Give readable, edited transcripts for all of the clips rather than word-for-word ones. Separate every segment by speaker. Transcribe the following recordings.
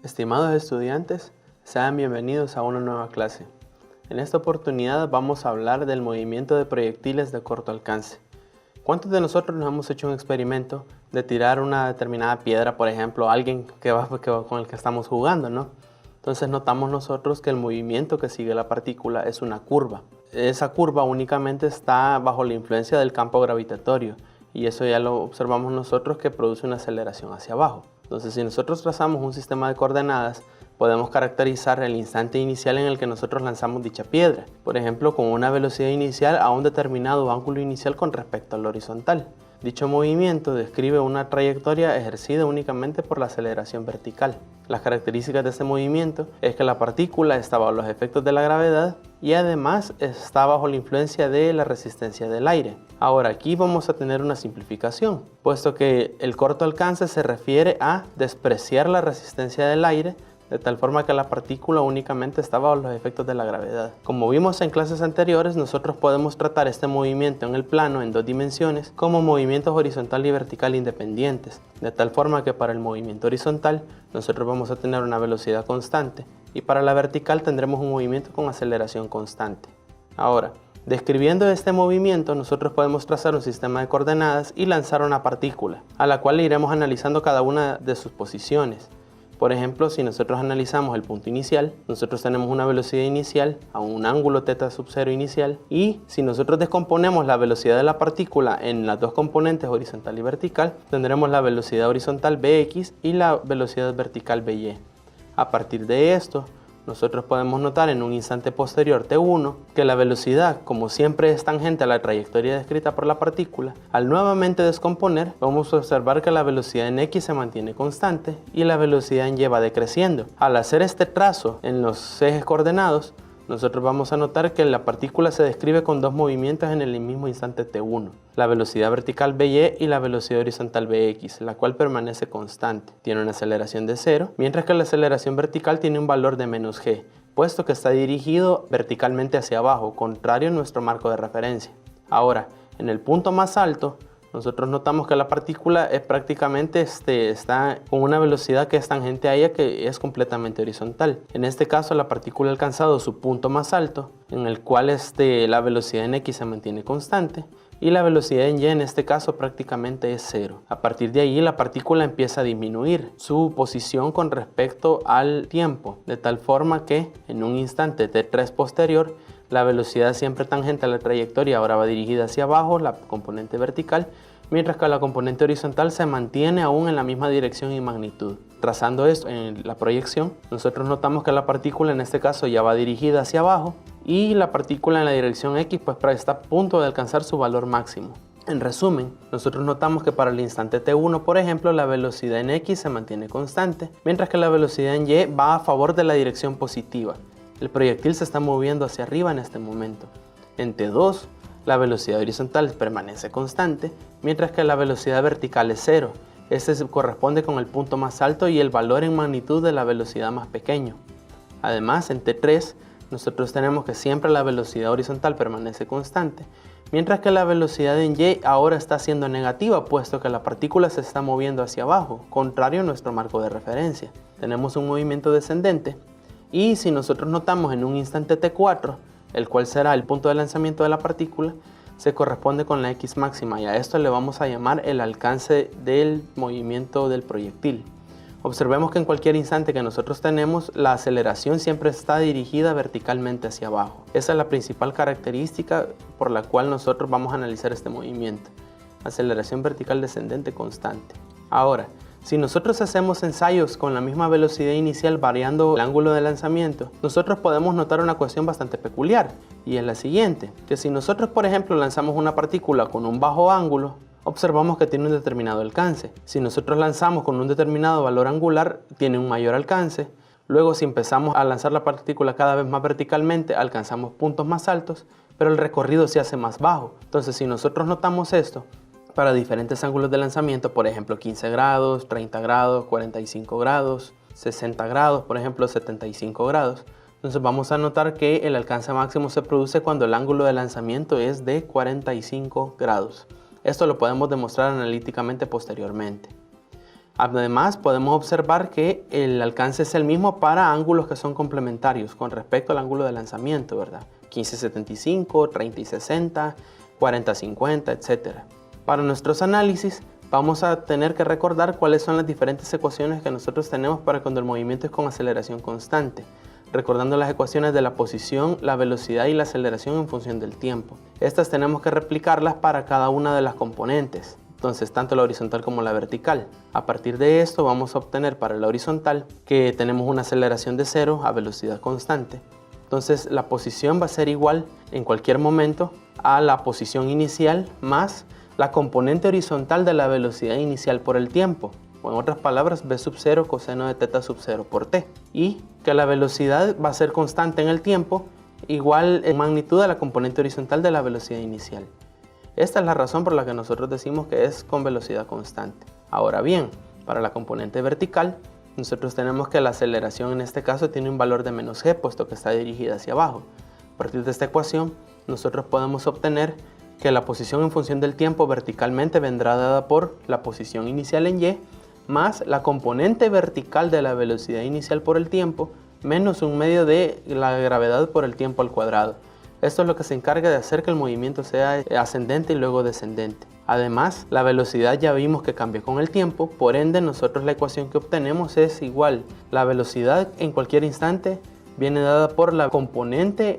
Speaker 1: Estimados estudiantes, sean bienvenidos a una nueva clase. En esta oportunidad vamos a hablar del movimiento de proyectiles de corto alcance. ¿Cuántos de nosotros nos hemos hecho un experimento de tirar una determinada piedra, por ejemplo, a alguien con el que estamos jugando, ¿no? Entonces notamos nosotros que el movimiento que sigue la partícula es una curva. Esa curva únicamente está bajo la influencia del campo gravitatorio y eso ya lo observamos nosotros que produce una aceleración hacia abajo. Entonces, si nosotros trazamos un sistema de coordenadas, podemos caracterizar el instante inicial en el que nosotros lanzamos dicha piedra, por ejemplo, con una velocidad inicial a un determinado ángulo inicial con respecto al horizontal. Dicho movimiento describe una trayectoria ejercida únicamente por la aceleración vertical. Las características de este movimiento es que la partícula está bajo los efectos de la gravedad y además está bajo la influencia de la resistencia del aire. Ahora aquí vamos a tener una simplificación, puesto que el corto alcance se refiere a despreciar la resistencia del aire de tal forma que la partícula únicamente está bajo los efectos de la gravedad. Como vimos en clases anteriores, nosotros podemos tratar este movimiento en el plano en dos dimensiones como movimientos horizontal y vertical independientes, de tal forma que para el movimiento horizontal nosotros vamos a tener una velocidad constante y para la vertical tendremos un movimiento con aceleración constante. Ahora, describiendo este movimiento, nosotros podemos trazar un sistema de coordenadas y lanzar una partícula, a la cual iremos analizando cada una de sus posiciones. Por ejemplo, si nosotros analizamos el punto inicial, nosotros tenemos una velocidad inicial a un ángulo θ sub 0 inicial, y si nosotros descomponemos la velocidad de la partícula en las dos componentes horizontal y vertical, tendremos la velocidad horizontal Bx y la velocidad vertical By. A partir de esto, nosotros podemos notar en un instante posterior t1 que la velocidad, como siempre es tangente a la trayectoria descrita por la partícula, al nuevamente descomponer vamos a observar que la velocidad en x se mantiene constante y la velocidad en y va decreciendo. Al hacer este trazo en los ejes coordenados, nosotros vamos a notar que la partícula se describe con dos movimientos en el mismo instante t1, la velocidad vertical By y la velocidad horizontal Bx, la cual permanece constante. Tiene una aceleración de 0, mientras que la aceleración vertical tiene un valor de menos g, puesto que está dirigido verticalmente hacia abajo, contrario a nuestro marco de referencia. Ahora, en el punto más alto, nosotros notamos que la partícula prácticamente está con una velocidad que es tangente a ella, que es completamente horizontal. En este caso, la partícula ha alcanzado su punto más alto, en el cual la velocidad en x se mantiene constante y la velocidad en y en este caso prácticamente es 0. A partir de ahí, la partícula empieza a disminuir su posición con respecto al tiempo, de tal forma que en un instante t3 posterior, la velocidad siempre tangente a la trayectoria ahora va dirigida hacia abajo, la componente vertical, mientras que la componente horizontal se mantiene aún en la misma dirección y magnitud. Trazando esto en la proyección, nosotros notamos que la partícula en este caso ya va dirigida hacia abajo y la partícula en la dirección X está a punto de alcanzar su valor máximo. En resumen, nosotros notamos que para el instante t1, por ejemplo, la velocidad en X se mantiene constante, mientras que la velocidad en Y va a favor de la dirección positiva. El proyectil se está moviendo hacia arriba en este momento. En T2, la velocidad horizontal permanece constante, mientras que la velocidad vertical es 0. Este se corresponde con el punto más alto y el valor en magnitud de la velocidad más pequeño. Además, en T3, nosotros tenemos que siempre la velocidad horizontal permanece constante, mientras que la velocidad en Y ahora está siendo negativa, puesto que la partícula se está moviendo hacia abajo, contrario a nuestro marco de referencia. Tenemos un movimiento descendente. Y si nosotros notamos en un instante t4, el cual será el punto de lanzamiento de la partícula, se corresponde con la x máxima y a esto le vamos a llamar el alcance del movimiento del proyectil. Observemos que en cualquier instante que nosotros tenemos, la aceleración siempre está dirigida verticalmente hacia abajo. Esa es la principal característica por la cual nosotros vamos a analizar este movimiento. Aceleración vertical descendente constante. Ahora, si nosotros hacemos ensayos con la misma velocidad inicial variando el ángulo de lanzamiento, nosotros podemos notar una cuestión bastante peculiar, y es la siguiente, que si nosotros por ejemplo lanzamos una partícula con un bajo ángulo, observamos que tiene un determinado alcance. Si nosotros lanzamos con un determinado valor angular, tiene un mayor alcance. Luego, si empezamos a lanzar la partícula cada vez más verticalmente, alcanzamos puntos más altos, pero el recorrido se hace más bajo. Entonces, si nosotros notamos esto, para diferentes ángulos de lanzamiento, por ejemplo 15 grados, 30 grados, 45 grados, 60 grados, por ejemplo 75 grados. Entonces vamos a notar que el alcance máximo se produce cuando el ángulo de lanzamiento es de 45 grados. Esto lo podemos demostrar analíticamente posteriormente. Además, podemos observar que el alcance es el mismo para ángulos que son complementarios con respecto al ángulo de lanzamiento, ¿verdad? 15-75, 30-60, 40-50, etc. Para nuestros análisis, vamos a tener que recordar cuáles son las diferentes ecuaciones que nosotros tenemos para cuando el movimiento es con aceleración constante, recordando las ecuaciones de la posición, la velocidad y la aceleración en función del tiempo. Estas tenemos que replicarlas para cada una de las componentes, entonces tanto la horizontal como la vertical. A partir de esto vamos a obtener para la horizontal que tenemos una aceleración de 0 a velocidad constante. Entonces la posición va a ser igual en cualquier momento a la posición inicial más la componente horizontal de la velocidad inicial por el tiempo, o en otras palabras, v sub 0 coseno de teta sub 0 por t. Y que la velocidad va a ser constante en el tiempo, igual en magnitud a la componente horizontal de la velocidad inicial. Esta es la razón por la que nosotros decimos que es con velocidad constante. Ahora bien, para la componente vertical, nosotros tenemos que la aceleración en este caso tiene un valor de menos g, puesto que está dirigida hacia abajo. A partir de esta ecuación, nosotros podemos obtener que la posición en función del tiempo verticalmente vendrá dada por la posición inicial en y, más la componente vertical de la velocidad inicial por el tiempo, menos un medio de la gravedad por el tiempo al cuadrado. Esto es lo que se encarga de hacer que el movimiento sea ascendente y luego descendente. Además, la velocidad ya vimos que cambia con el tiempo, por ende nosotros la ecuación que obtenemos es igual. La velocidad en cualquier instante viene dada por la componente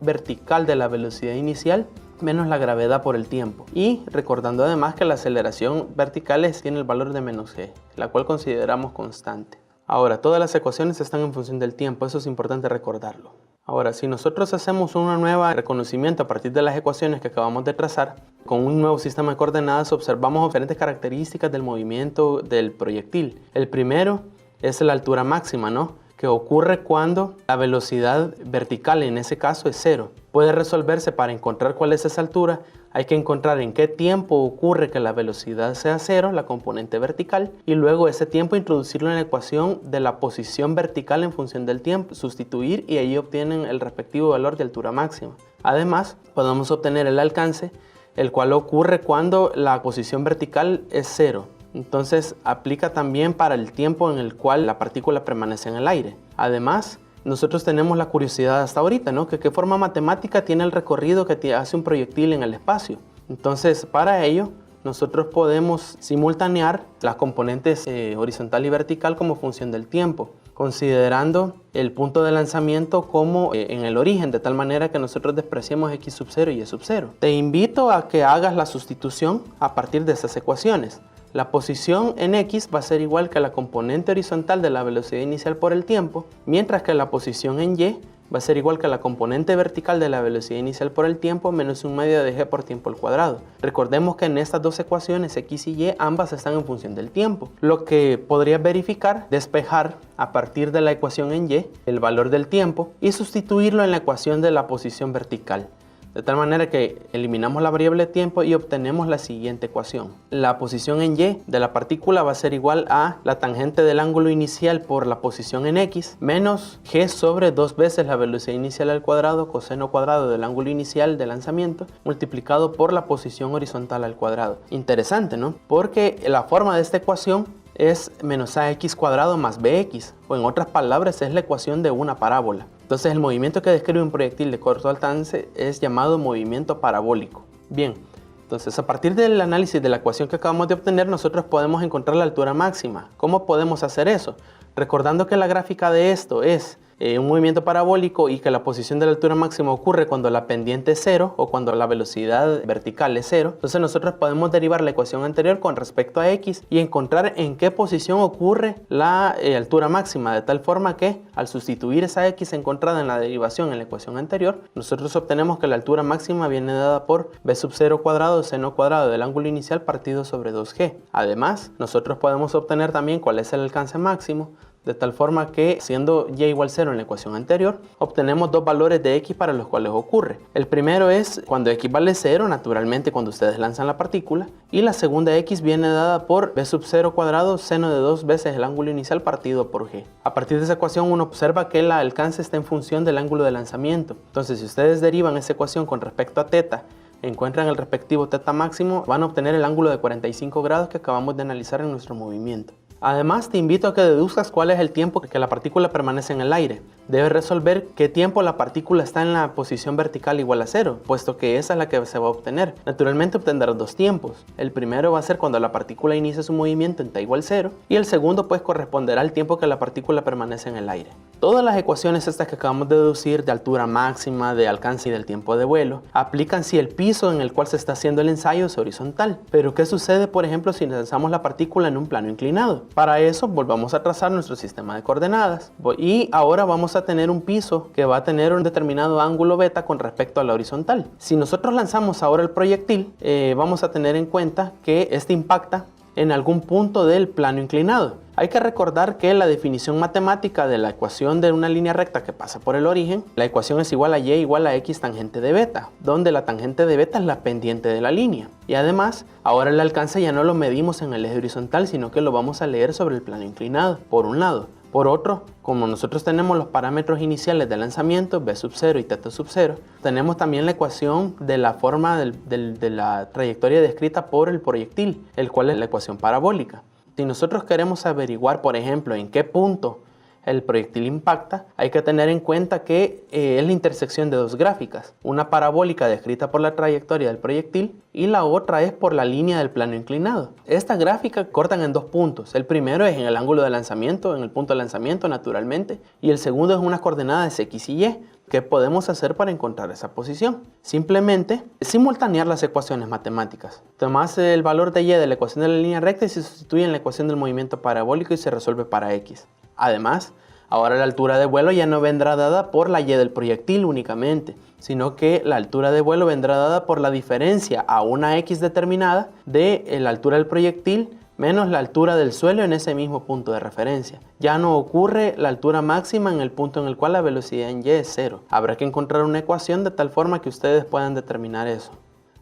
Speaker 1: vertical de la velocidad inicial menos la gravedad por el tiempo. Y recordando además que la aceleración vertical tiene el valor de menos g, la cual consideramos constante. Ahora, todas las ecuaciones están en función del tiempo, eso es importante recordarlo. Ahora, si nosotros hacemos una nueva reconocimiento a partir de las ecuaciones que acabamos de trazar, con un nuevo sistema de coordenadas observamos diferentes características del movimiento del proyectil. El primero es la altura máxima, ¿no?, que ocurre cuando la velocidad vertical en ese caso es 0. Puede resolverse para encontrar cuál es esa altura. Hay que encontrar en qué tiempo ocurre que la velocidad sea 0, la componente vertical, y luego ese tiempo introducirlo en la ecuación de la posición vertical en función del tiempo, sustituir y ahí obtienen el respectivo valor de altura máxima. Además, podemos obtener el alcance, el cual ocurre cuando la posición vertical es 0. Entonces aplica también para el tiempo en el cual la partícula permanece en el aire. Además, nosotros tenemos la curiosidad hasta ahorita, ¿no?, que qué forma matemática tiene el recorrido que hace un proyectil en el espacio. Entonces, para ello, nosotros podemos simultanear las componentes horizontal y vertical como función del tiempo, considerando el punto de lanzamiento como en el origen, de tal manera que nosotros despreciemos x sub 0 y y sub 0. Te invito a que hagas la sustitución a partir de estas ecuaciones. La posición en x va a ser igual que la componente horizontal de la velocidad inicial por el tiempo, mientras que la posición en y va a ser igual que la componente vertical de la velocidad inicial por el tiempo menos un medio de g por tiempo al cuadrado. Recordemos que en estas dos ecuaciones x y y ambas están en función del tiempo, lo que podría verificar, despejar a partir de la ecuación en y el valor del tiempo y sustituirlo en la ecuación de la posición vertical. De tal manera que eliminamos la variable tiempo y obtenemos la siguiente ecuación. La posición en y de la partícula va a ser igual a la tangente del ángulo inicial por la posición en x menos g sobre 2 veces la velocidad inicial al cuadrado coseno cuadrado del ángulo inicial de lanzamiento multiplicado por la posición horizontal al cuadrado. Interesante, ¿no? Porque la forma de esta ecuación es menos ax cuadrado más bx, o en otras palabras es la ecuación de una parábola. Entonces el movimiento que describe un proyectil de corto alcance es llamado movimiento parabólico. Bien, entonces a partir del análisis de la ecuación que acabamos de obtener, nosotros podemos encontrar la altura máxima. ¿Cómo podemos hacer eso? Recordando que la gráfica de esto es un movimiento parabólico y que la posición de la altura máxima ocurre cuando la pendiente es 0 o cuando la velocidad vertical es 0. Entonces nosotros podemos derivar la ecuación anterior con respecto a x y encontrar en qué posición ocurre la altura máxima, de tal forma que al sustituir esa x encontrada en la derivación en la ecuación anterior, nosotros obtenemos que la altura máxima viene dada por v sub 0 cuadrado seno cuadrado del ángulo inicial partido sobre 2g. Además, nosotros podemos obtener también cuál es el alcance máximo, de tal forma que, siendo y igual 0 en la ecuación anterior, obtenemos dos valores de x para los cuales ocurre. El primero es cuando x vale 0, naturalmente cuando ustedes lanzan la partícula, y la segunda x viene dada por v sub 0 cuadrado seno de 2 veces el ángulo inicial partido por g. A partir de esa ecuación uno observa que el alcance está en función del ángulo de lanzamiento. Entonces, si ustedes derivan esa ecuación con respecto a teta, encuentran el respectivo teta máximo, van a obtener el ángulo de 45 grados que acabamos de analizar en nuestro movimiento. Además, te invito a que deduzcas cuál es el tiempo que la partícula permanece en el aire. Debes resolver qué tiempo la partícula está en la posición vertical igual a 0, puesto que esa es la que se va a obtener. Naturalmente obtendrás dos tiempos. El primero va a ser cuando la partícula inicia su movimiento en t igual 0, y el segundo pues corresponderá al tiempo que la partícula permanece en el aire. Todas las ecuaciones estas que acabamos de deducir de altura máxima, de alcance y del tiempo de vuelo, aplican si el piso en el cual se está haciendo el ensayo es horizontal. Pero ¿qué sucede, por ejemplo, si lanzamos la partícula en un plano inclinado? Para eso volvamos a trazar nuestro sistema de coordenadas y ahora vamos a tener un piso que va a tener un determinado ángulo beta con respecto a la horizontal. Si nosotros lanzamos ahora el proyectil, vamos a tener en cuenta que este impacta en algún punto del plano inclinado. Hay que recordar que la definición matemática de la ecuación de una línea recta que pasa por el origen, la ecuación es igual a y igual a x tangente de beta, donde la tangente de beta es la pendiente de la línea. Y además, ahora el alcance ya no lo medimos en el eje horizontal, sino que lo vamos a leer sobre el plano inclinado, por un lado. Por otro, como nosotros tenemos los parámetros iniciales de lanzamiento, v sub 0 y θ sub 0, tenemos también la ecuación de la forma de la trayectoria descrita por el proyectil, el cual es la ecuación parabólica. Si nosotros queremos averiguar, por ejemplo, en qué punto el proyectil impacta, hay que tener en cuenta que es la intersección de dos gráficas, una parabólica descrita por la trayectoria del proyectil y la otra es por la línea del plano inclinado. Esta gráfica cortan en dos puntos, el primero es en el ángulo de lanzamiento, en el punto de lanzamiento naturalmente, y el segundo es unas coordenadas x y y. ¿Qué podemos hacer para encontrar esa posición? Simplemente simultanear las ecuaciones matemáticas. Tomás el valor de y de la ecuación de la línea recta y se sustituye en la ecuación del movimiento parabólico y se resuelve para x. Además, ahora la altura de vuelo ya no vendrá dada por la y del proyectil únicamente, sino que la altura de vuelo vendrá dada por la diferencia a una x determinada de la altura del proyectil menos la altura del suelo en ese mismo punto de referencia. Ya no ocurre la altura máxima en el punto en el cual la velocidad en y es 0. Habrá que encontrar una ecuación de tal forma que ustedes puedan determinar eso.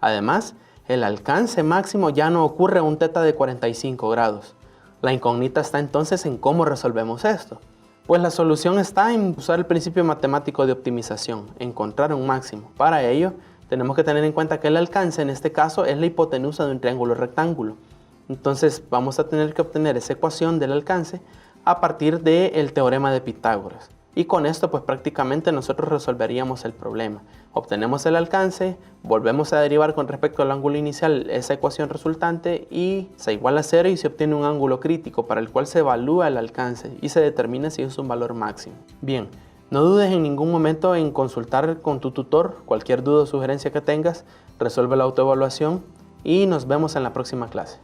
Speaker 1: Además, el alcance máximo ya no ocurre a un θ de 45 grados. La incógnita está entonces en cómo resolvemos esto. Pues la solución está en usar el principio matemático de optimización, encontrar un máximo. Para ello, tenemos que tener en cuenta que el alcance en este caso es la hipotenusa de un triángulo rectángulo. Entonces vamos a tener que obtener esa ecuación del alcance a partir del teorema de Pitágoras. Y con esto pues prácticamente nosotros resolveríamos el problema. Obtenemos el alcance, volvemos a derivar con respecto al ángulo inicial esa ecuación resultante y se iguala a 0 y se obtiene un ángulo crítico para el cual se evalúa el alcance y se determina si es un valor máximo. Bien, no dudes en ningún momento en consultar con tu tutor cualquier duda o sugerencia que tengas, resuelve la autoevaluación y nos vemos en la próxima clase.